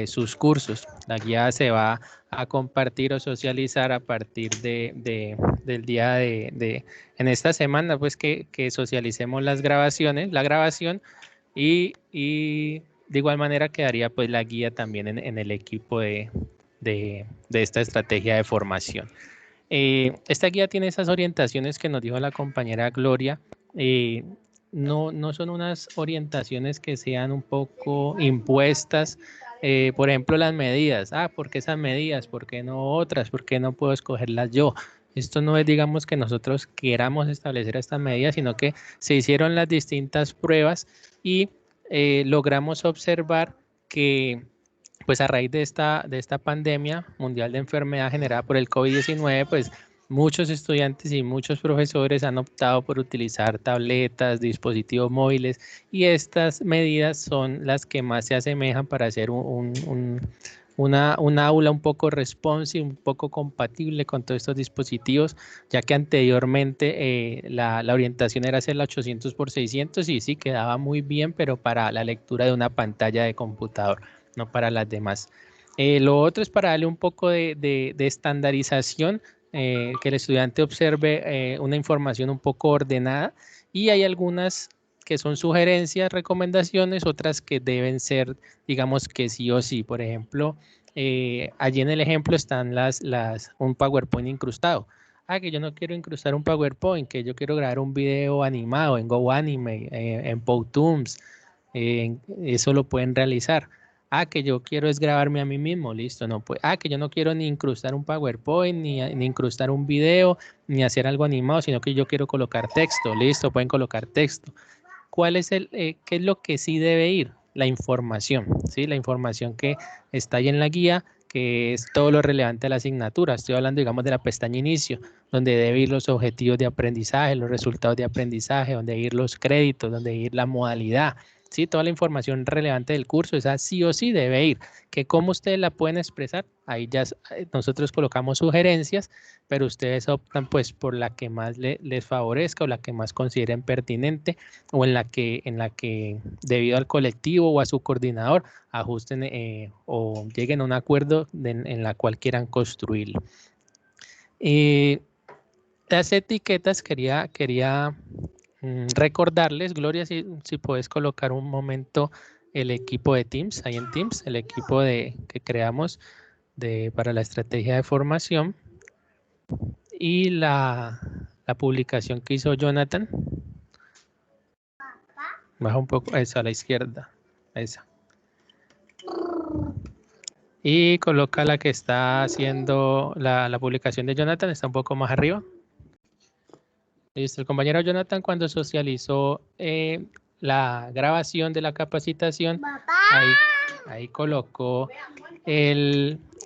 sus cursos. La guía se va a compartir o socializar a partir del día en esta semana, pues que socialicemos la grabación y de igual manera quedaría pues la guía también en el equipo de esta estrategia de formación. Esta guía tiene esas orientaciones que nos dijo la compañera Gloria. No son unas orientaciones que sean un poco impuestas. Por ejemplo, las medidas. ¿Por qué esas medidas? ¿Por qué no otras? ¿Por qué no puedo escogerlas yo? Esto no es, digamos, que nosotros queramos establecer estas medidas, sino que se hicieron las distintas pruebas y logramos observar que pues a raíz de esta pandemia mundial de enfermedad generada por el COVID-19, pues muchos estudiantes y muchos profesores han optado por utilizar tabletas, dispositivos móviles, y estas medidas son las que más se asemejan para hacer un un aula un poco responsive, un poco compatible con todos estos dispositivos, ya que anteriormente la orientación era hacer la 800 por 600 y sí quedaba muy bien, pero para la lectura de una pantalla de computador, no para las demás. Lo otro es para darle un poco de estandarización, que el estudiante observe una información un poco ordenada, y hay algunas que son sugerencias, recomendaciones, otras que deben ser, digamos que sí o sí. Por ejemplo, allí en el ejemplo están un PowerPoint incrustado. Que yo no quiero incrustar un PowerPoint, que yo quiero grabar un video animado en GoAnime, en Powtoons, eso lo pueden realizar. Que yo quiero es grabarme a mí mismo, listo, no puede. Que yo no quiero ni incrustar un PowerPoint, ni incrustar un video, ni hacer algo animado, sino que yo quiero colocar texto, listo, pueden colocar texto. ¿Cuál es qué es lo que sí debe ir? La información, ¿sí? La información que está ahí en la guía, que es todo lo relevante a la asignatura. Estoy hablando, digamos, de la pestaña inicio, donde debe ir los objetivos de aprendizaje, los resultados de aprendizaje, donde ir los créditos, donde ir la modalidad, ¿sí? Toda la información relevante del curso, esa sí o sí debe ir. Que cómo ustedes la pueden expresar, ahí ya nosotros colocamos sugerencias, pero ustedes optan pues por la que más les favorezca o la que más consideren pertinente, o en la que debido al colectivo o a su coordinador ajusten o lleguen a un acuerdo en la cual quieran construirlo. Las etiquetas quería recordarles, Gloria, si puedes colocar un momento el equipo de Teams, ahí en Teams, el equipo que creamos para la estrategia de formación, y la publicación que hizo Jonathan. Baja un poco, esa a la izquierda, esa. Y coloca la que está haciendo la publicación de Jonathan, está un poco más arriba. Listo, el compañero Jonathan, cuando socializó la grabación de la capacitación, ahí colocó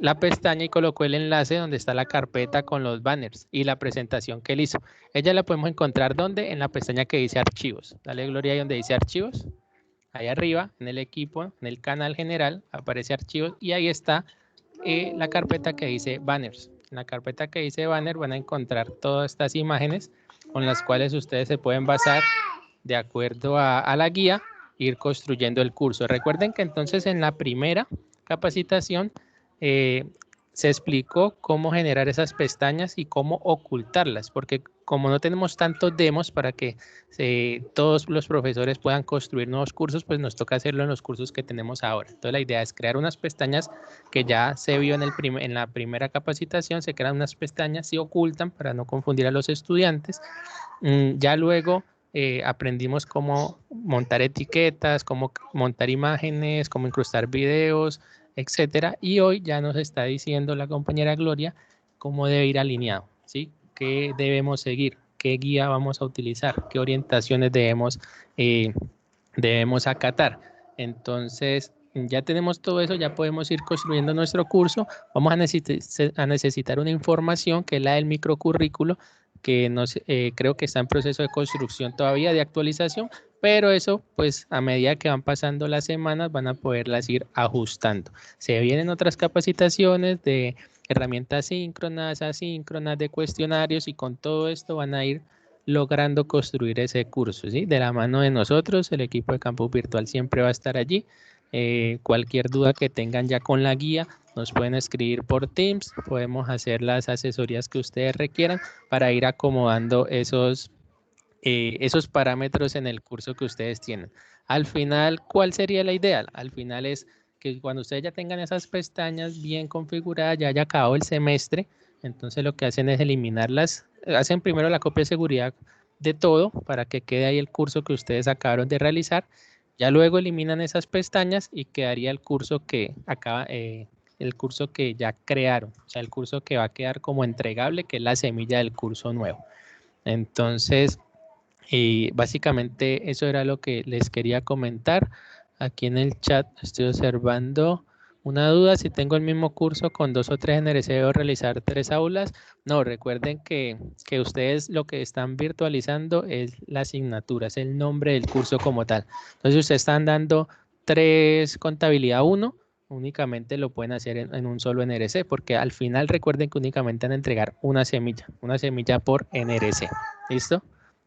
la pestaña y colocó el enlace donde está la carpeta con los banners y la presentación que él hizo. Ella la podemos encontrar ¿dónde? En la pestaña que dice archivos. Dale, Gloria, ahí donde dice archivos. Ahí arriba, en el equipo, en el canal general, aparece archivos y ahí está la carpeta que dice banners. En la carpeta que dice banner van a encontrar todas estas imágenes con las cuales ustedes se pueden basar de acuerdo a la guía, ir construyendo el curso. Recuerden que entonces en la primera capacitación se explicó cómo generar esas pestañas y cómo ocultarlas, porque como no tenemos tantos demos para que todos los profesores puedan construir nuevos cursos, pues nos toca hacerlo en los cursos que tenemos ahora. Entonces la idea es crear unas pestañas que ya se vio en la primera capacitación, se crean unas pestañas, se ocultan para no confundir a los estudiantes. Ya luego aprendimos cómo montar etiquetas, cómo montar imágenes, cómo incrustar videos, etcétera. Y hoy ya nos está diciendo la compañera Gloria cómo debe ir alineado, ¿sí? ¿Qué debemos seguir? ¿Qué guía vamos a utilizar? ¿Qué orientaciones debemos acatar? Entonces, ya tenemos todo eso, ya podemos ir construyendo nuestro curso. Vamos a necesitar una información que es la del microcurrículo, que creo que está en proceso de construcción todavía, de actualización, pero eso pues a medida que van pasando las semanas van a poderlas ir ajustando. Se vienen otras capacitaciones de herramientas síncronas, asíncronas, de cuestionarios, y con todo esto van a ir logrando construir ese curso, ¿sí? De la mano de nosotros, el equipo de Campus Virtual siempre va a estar allí. Cualquier duda que tengan ya con la guía, nos pueden escribir por Teams, podemos hacer las asesorías que ustedes requieran para ir acomodando esos parámetros en el curso que ustedes tienen. Al final, ¿cuál sería la idea? Al final es que cuando ustedes ya tengan esas pestañas bien configuradas, ya haya acabado el semestre, entonces lo que hacen es eliminarlas, hacen primero la copia de seguridad de todo para que quede ahí el curso que ustedes acabaron de realizar, ya luego eliminan esas pestañas y quedaría el curso que el curso que ya crearon, o sea, el curso que va a quedar como entregable, que es la semilla del curso nuevo. Entonces, básicamente eso era lo que les quería comentar. Aquí en el chat estoy observando una duda: si tengo el mismo curso con 2 o 3 NRC, ¿debo realizar 3 aulas? No, recuerden que ustedes lo que están virtualizando es la asignatura, es el nombre del curso como tal. Entonces ustedes están dando 3 contabilidad 1, únicamente lo pueden hacer en un solo NRC, porque al final recuerden que únicamente van a entregar una semilla por NRC. ¿Listo?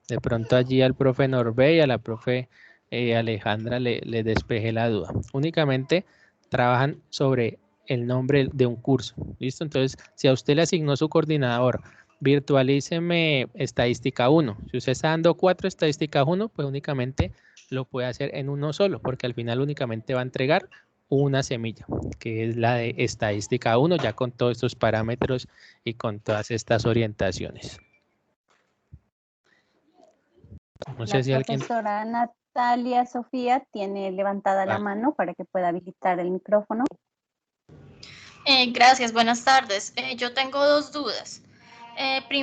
De pronto allí al profe Norbe y a la profe Alejandra le despejé la duda. Únicamente trabajan sobre el nombre de un curso. ¿Listo? Entonces, si a usted le asignó su coordinador, virtualíceme estadística 1. Si usted está dando 4 estadísticas 1, pues únicamente lo puede hacer en uno solo, porque al final únicamente va a entregar una semilla, que es la de estadística 1, ya con todos estos parámetros y con todas estas orientaciones. No sé si La alguien... profesora Natalia Sofía tiene levantada la mano para que pueda habilitar el micrófono. Gracias, buenas tardes. Yo tengo dos dudas.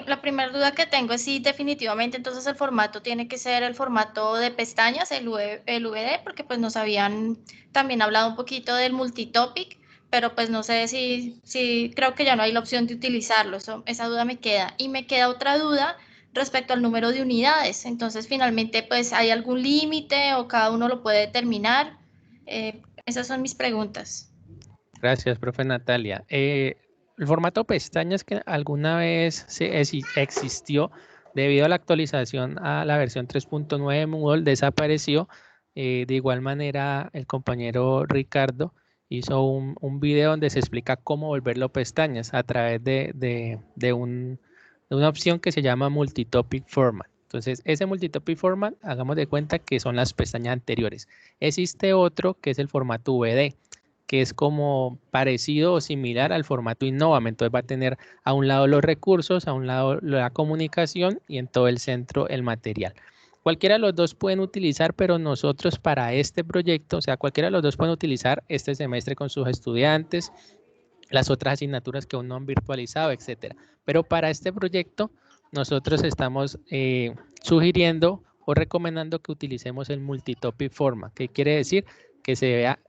La primera duda que tengo es si definitivamente entonces el formato tiene que ser el formato de pestañas, el VD, porque pues nos habían también hablado un poquito del multitopic, pero pues no sé si creo que ya no hay la opción de utilizarlo. Esa duda me queda. Y me queda otra duda respecto al número de unidades. Entonces, finalmente, pues, ¿hay algún límite o cada uno lo puede determinar? Esas son mis preguntas. Gracias, profe Natalia. El formato pestañas que alguna vez existió debido a la actualización a la versión 3.9 de Moodle desapareció. De igual manera, el compañero Ricardo hizo un video donde se explica cómo volverlo pestañas a través de una opción que se llama Multitopic Format. Entonces, ese Multitopic Format, hagamos de cuenta que son las pestañas anteriores. Existe otro que es el formato VD, que es como parecido o similar al formato Innovame. Entonces va a tener a un lado los recursos, a un lado la comunicación y en todo el centro el material. Cualquiera de los dos pueden utilizar, pero nosotros para este proyecto, o sea, cualquiera de los dos pueden utilizar este semestre con sus estudiantes, las otras asignaturas que aún no han virtualizado, etcétera. Pero para este proyecto, nosotros estamos sugiriendo o recomendando que utilicemos el multitopic format, que quiere decir que se vea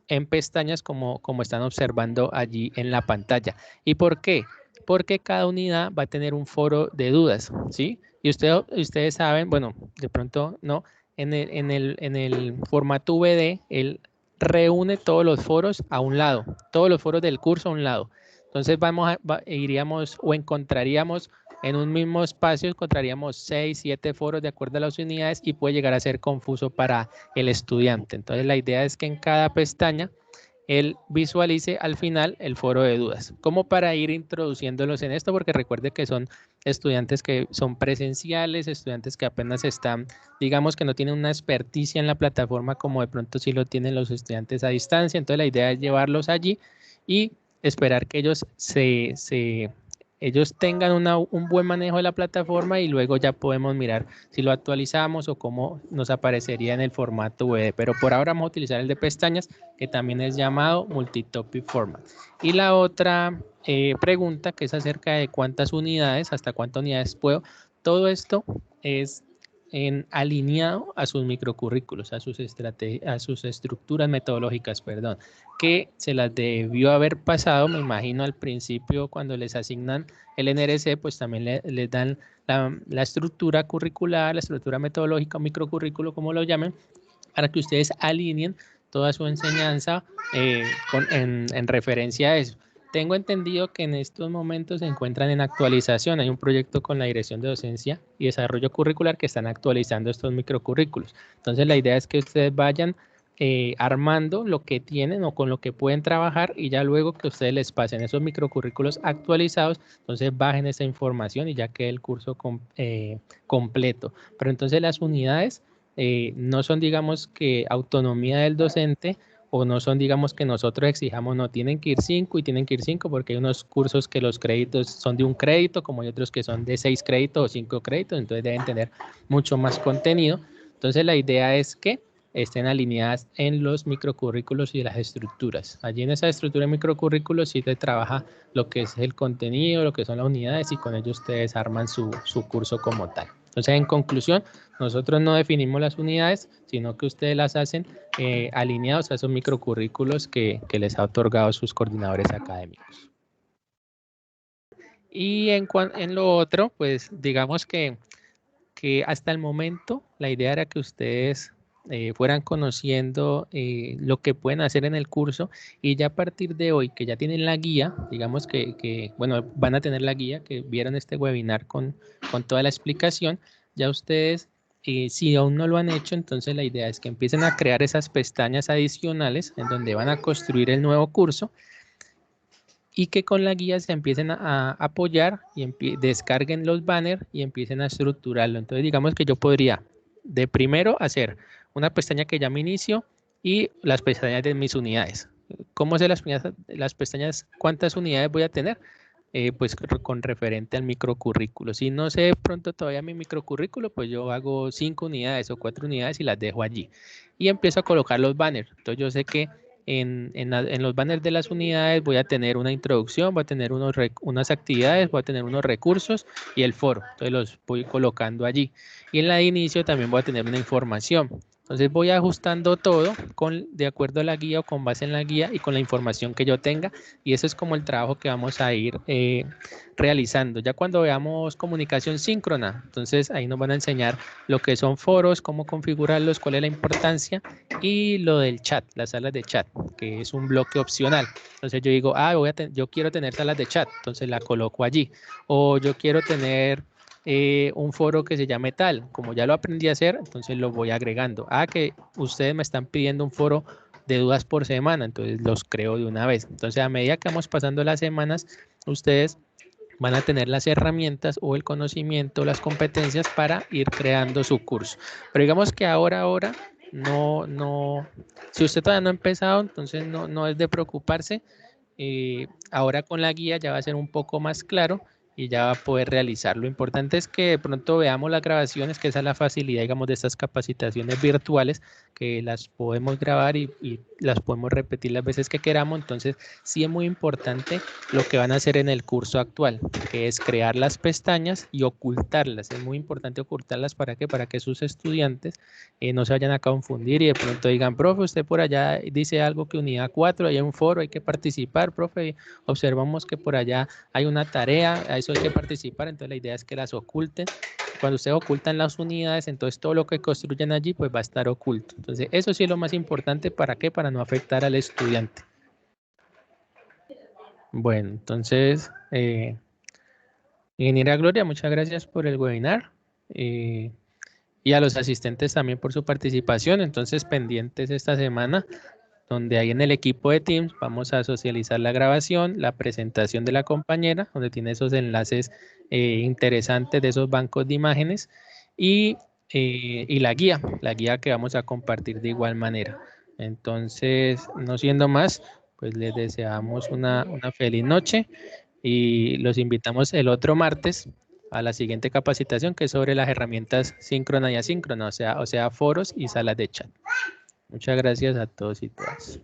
en pestañas como están observando allí en la pantalla. ¿Y por qué? Porque cada unidad va a tener un foro de dudas, ¿sí? Y ustedes saben, bueno, de pronto no, en el formato VD, él reúne todos los foros a un lado, todos los foros del curso a un lado. Entonces iríamos o encontraríamos en un mismo espacio, encontraríamos 6, 7 foros de acuerdo a las unidades y puede llegar a ser confuso para el estudiante. Entonces la idea es que en cada pestaña él visualice al final el foro de dudas, como para ir introduciéndolos en esto, porque recuerde que son estudiantes que son presenciales, estudiantes que apenas están, digamos que no tienen una experticia en la plataforma como de pronto sí lo tienen los estudiantes a distancia. Entonces la idea es llevarlos allí y esperar que ellos tengan un buen manejo de la plataforma y luego ya podemos mirar si lo actualizamos o cómo nos aparecería en el formato VD. Pero por ahora vamos a utilizar el de pestañas, que también es llamado Multitopic Format. Y la otra pregunta, que es acerca de cuántas unidades, hasta cuántas unidades puedo. Todo esto es alineado a sus microcurrículos, a sus estructuras metodológicas, perdón, que se las debió haber pasado, me imagino, al principio cuando les asignan el NRC, pues también les dan la estructura curricular, la estructura metodológica, microcurrículo, como lo llamen, para que ustedes alineen toda su enseñanza en referencia a eso. Tengo entendido que en estos momentos se encuentran en actualización. Hay un proyecto con la Dirección de Docencia y Desarrollo Curricular que están actualizando estos microcurrículos. Entonces la idea es que ustedes vayan armando lo que tienen o con lo que pueden trabajar y ya luego que ustedes les pasen esos microcurrículos actualizados, entonces bajen esa información y ya quede el curso completo. Pero entonces las unidades no son, digamos, que autonomía del docente, o no son, digamos, que nosotros exijamos, no, tienen que ir 5 y tienen que ir 5, porque hay unos cursos que los créditos son de un crédito, como hay otros que son de 6 créditos o 5 créditos, entonces deben tener mucho más contenido. Entonces la idea es que estén alineadas en los microcurrículos y las estructuras. Allí en esa estructura de microcurrículos sí se trabaja lo que es el contenido, lo que son las unidades, y con ello ustedes arman su curso como tal. Entonces, en conclusión, nosotros no definimos las unidades, sino que ustedes las hacen alineados a esos microcurrículos que les ha otorgado sus coordinadores académicos. Y en lo otro, pues digamos que hasta el momento la idea era que ustedes fueran conociendo lo que pueden hacer en el curso, y ya a partir de hoy que ya tienen la guía, digamos que bueno, van a tener la guía, que vieron este webinar con toda la explicación, ya ustedes, si aún no lo han hecho, entonces la idea es que empiecen a crear esas pestañas adicionales en donde van a construir el nuevo curso, y que con la guía se empiecen a apoyar y descarguen los banners y empiecen a estructurarlo. Entonces digamos que yo podría de primero hacer una pestaña que llame inicio y las pestañas de mis unidades. ¿Cómo sé las pestañas? ¿Cuántas unidades voy a tener? Pues con referente al microcurrículo. Si no sé pronto todavía mi microcurrículo, pues yo hago 5 unidades o 4 unidades y las dejo allí. Y empiezo a colocar los banners. Entonces yo sé que en los banners de las unidades voy a tener una introducción, voy a tener unas actividades, voy a tener unos recursos y el foro. Entonces los voy colocando allí. Y en la de inicio también voy a tener una información. Entonces voy ajustando todo de acuerdo a la guía o con base en la guía y con la información que yo tenga. Y eso es como el trabajo que vamos a ir realizando. Ya cuando veamos comunicación síncrona, entonces ahí nos van a enseñar lo que son foros, cómo configurarlos, cuál es la importancia, y lo del chat, las salas de chat, que es un bloque opcional. Entonces yo digo, yo quiero tener salas de chat, entonces la coloco allí. O yo quiero tener un foro que se llame tal, como ya lo aprendí a hacer, entonces lo voy agregando. Que ustedes me están pidiendo un foro de dudas por semana, entonces los creo de una vez. Entonces a medida que vamos pasando las semanas, ustedes van a tener las herramientas o el conocimiento, las competencias para ir creando su curso. Pero digamos que ahora no, si usted todavía no ha empezado, entonces no es de preocuparse. Ahora con la guía ya va a ser un poco más claro y ya va a poder realizar. Lo importante es que de pronto veamos las grabaciones, que esa es la facilidad, digamos, de estas capacitaciones virtuales, que las podemos grabar y las podemos repetir las veces que queramos. Entonces, sí es muy importante lo que van a hacer en el curso actual, que es crear las pestañas y ocultarlas. Es muy importante ocultarlas. ¿Para qué? Para que sus estudiantes no se vayan a confundir y de pronto digan, profe, usted por allá dice algo que unidad 4, hay un foro, hay que participar, profe, observamos que por allá hay una tarea, a eso hay que participar. Entonces la idea es que las oculten. Cuando ustedes ocultan las unidades, entonces todo lo que construyen allí pues va a estar oculto. Entonces eso sí es lo más importante. ¿Para qué? Para no afectar al estudiante. Bueno, entonces, ingeniera Gloria, muchas gracias por el webinar. Y a los asistentes también por su participación. Entonces, pendientes esta semana, donde ahí en el equipo de Teams vamos a socializar la grabación, la presentación de la compañera, donde tiene esos enlaces interesantes de esos bancos de imágenes, y la guía que vamos a compartir de igual manera. Entonces, no siendo más, pues les deseamos una feliz noche y los invitamos el otro martes a la siguiente capacitación, que es sobre las herramientas síncrona y asíncrona, o sea, foros y salas de chat. Muchas gracias a todos y todas.